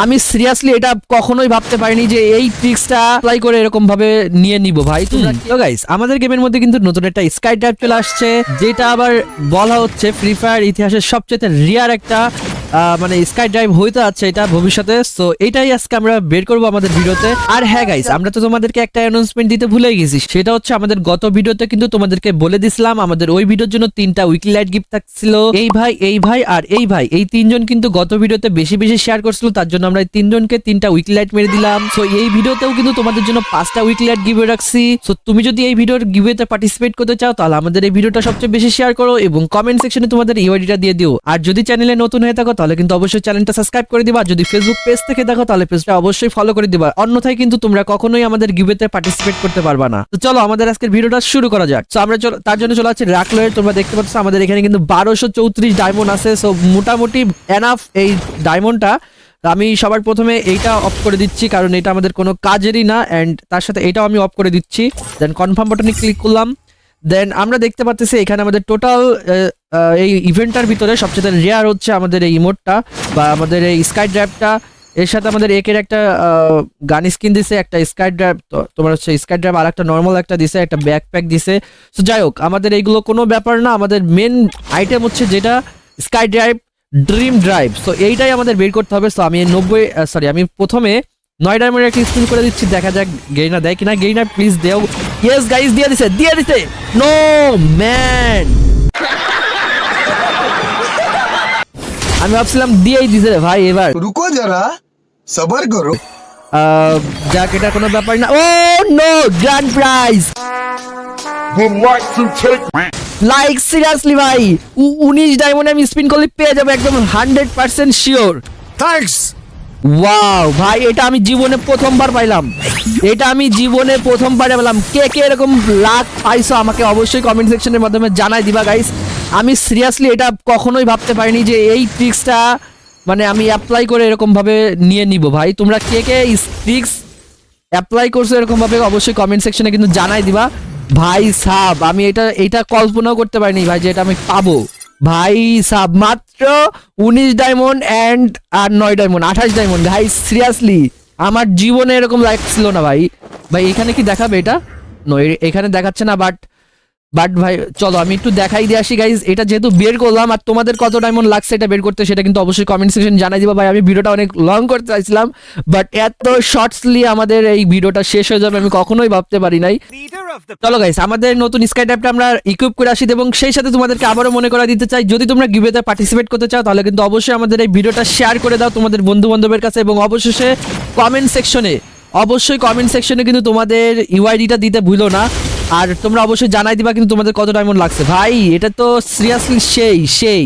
আমি সিরিয়াসলি এটা কখনোই ভাবতে পারিনি যে এই ট্রিক্সটা অ্যাপ্লাই করে এরকম ভাবে নিয়ে নিব ভাই। তোমরা তো গাইস আমাদের গেমের মধ্যে কিন্তু নতুন একটা স্কাই ড্রাইভ চলে আসছে, যেটা আবার বলা হচ্ছে ফ্রি ফায়ার ইতিহাসের সবচেয়ে রিয়ার একটা মানে স্কাই ড্রাইভ হইতে আছে এটা ভবিষ্যতে। সো এটাই আজকে আমরা বের করবো আমাদের ভিডিওতে। আর হ্যাঁ গাইস, আমরা তো তোমাদেরকে একটা অ্যানাউন্সমেন্ট দিতে ভুলে গেছি, সেটা হচ্ছে আমাদের গত ভিডিওতে কিন্তু তোমাদেরকে বলে দিছিলাম আমাদের ওই ভিডিওর জন্য 3টা উইকলি লাইট গিফট থাকছিল। এই ভাই আর এই ভাই, এই 3জন কিন্তু গত ভিডিওতে বেশি বেশি শেয়ার করছিল, তার জন্য আমরা এই 3জনকে 3টা উইকলি লাইট মেরে দিলাম। সো এই ভিডিওতেও কিন্তু তোমাদের জন্য 5টা উইকলি লাইট গিভওয়ে রাখছি। সো তুমি যদি এই ভিডিওর গিভওয়েতে পার্টিসিপেট করতে চাও তাহলে আমাদের এই ভিডিওটা সবচেয়ে বেশি শেয়ার করো এবং কমেন্ট সেকশনে তোমাদের ইউআইডিটা দিয়ে দিও। আর যদি চ্যানেলে নতুন হয়ে থাকো তাহলে কিন্তু অবশ্যই চ্যানেলটা সাবস্ক্রাইব করে দিবা। যদি ফেসবুক পেজ থেকে দেখো তাহলে পেজটা অবশ্যই ফলো করে দিবা, অন্যথায় কিন্তু তোমরা কখনোই আমাদের গিভওয়েতে পার্টিসিপেট করতে পারবা না। তো চলো আমাদের আজকের ভিডিওটা শুরু করা যাক। সো আমরা তার জন্য চলে যাচ্ছি রাকলয়ের। তোমরা দেখতে পাচ্ছ আমাদের এখানে কিন্তু 1234 ডায়মন্ড আছে। সো মোটামুটি এনাফ এই ডায়মন্ডটা। আমি সবার প্রথমে এইটা অফ করে দিচ্ছি কারণ এটা আমাদের কোনো কাজেরই না, এন্ড তার সাথে এটাও আমি অফ করে দিচ্ছি। দেন কনফার্ম বাটনে ক্লিক করলাম। দেন আমরা দেখতে পাচ্ছি এখানে আমাদের টোটাল এই ইভেন্টটার ভিতরে সবচেয়ে রেয়ার হচ্ছে আমাদের এই ইমোটটা বা আমাদের এই স্কাই ড্রাইভটা। এর সাথে আমাদের একের একটা গান স্কিন দিছে, একটা স্কাই ড্রাইভ, তোমার হচ্ছে স্কাই ড্রাইভ, আর একটা নর্মাল একটা দিছে, একটা ব্যাকপ্যাক দিছে। সো যাই হোক, আমাদের এইগুলো কোনো ব্যাপার না, আমাদের মেন আইটেম হচ্ছে যেটা sky drive, dream drive. So এইটাই আমাদের বের করতে হবে। সো আমি আমি প্রথমে 9 ডায়মন্ডের একটা স্পিন করে দিচ্ছি, দেখা যাক গেইনা দেয় কিনা। গেইনা প্লিজ দেও। ইয়েস গাইস, দিয়ে দিছে। নো ম্যান, আমি ভাবছিলাম দিয়েই দিছে রে ভাই। এবার রুকো যারা, সবার করো। যাক, এটা কোনো ব্যাপার না। Oh no, grand prize. Like seriously ভাই, 19 ডায়মন্ড আমি স্পিন করলে পেয়ে যাবো একদম 100% শিওর। থ্যাঙ্কস। ওয়াও ভাই, এটা আমি জীবনে প্রথমবার পাইলাম। কে কে এরকম লাক পাইছো আমাকে অবশ্যই কমেন্ট সেকশনের মাধ্যমে জানাই দিবা গাইস। আমি সিরিয়াসলি এটা কখনোই ভাবতে পারিনি যে এই ট্রিক্সটা মানে আমি অ্যাপ্লাই করে এরকম ভাবে নিয়ে নিব ভাই। তোমরা কে কে ট্রিক্স অ্যাপ্লাই করছো এরকম ভাবে অবশ্যই কমেন্ট সেকশনে কিন্তু জানাই দিবা ভাই সাব। আমি এটা কল্পনাও করতে পারিনি ভাই যে এটা আমি পাবো ভাই সাব। মাত্র 19 ডায়মন্ড এন্ড আর 9 ডায়মন্ড, 28 ডায়মন্ড ভাই। সিরিয়াসলি আমার জীবনে এরকম লাগছিল না ভাই। এখানে কি দেখাবে এটা? নো, এখানে দেখাচ্ছে না। বাট ভাই চলো আমি একটু দেখাই দিয়ে আসি গাইজ। এটা যেহেতু বের করলাম, আর তোমাদের কত ডায়মন্ড লাগছে এটা বের করতে সেটা কিন্তু অবশ্যই কমেন্ট সেকশন জানাই দিবা ভাই। আমি ভিডিওটা অনেক লং করতে চাইছিলাম, বাট এত শর্টসলি আমাদের এই ভিডিওটা শেষ হয়ে যাবে আমি কখনোই ভাবতে পারি নাই। চলো গাইস, আমাদের নতুন স্কাই ড্রাইভটা আমরা ইকুইপ করে আসি এবং সেই সাথে তোমাদেরকে আবারও মনে করা দিতে চাই, যদি তোমরা গিভওয়েতে পার্টিসিপেট করতে চাও তাহলে কিন্তু অবশ্যই আমাদের এই ভিডিওটা শেয়ার করে দাও তোমাদের বন্ধু বান্ধবের কাছে, এবং অবশেষে কমেন্ট সেকশনে কিন্তু তোমাদের ইউআইডিটা দিতে ভুলো না। আর তোমরা অবশ্যই জানাই দিবা কিন্তু তোমাদের কত ডায়মন্ড লাগছে ভাই। এটা তো সিরিয়াসলি সেই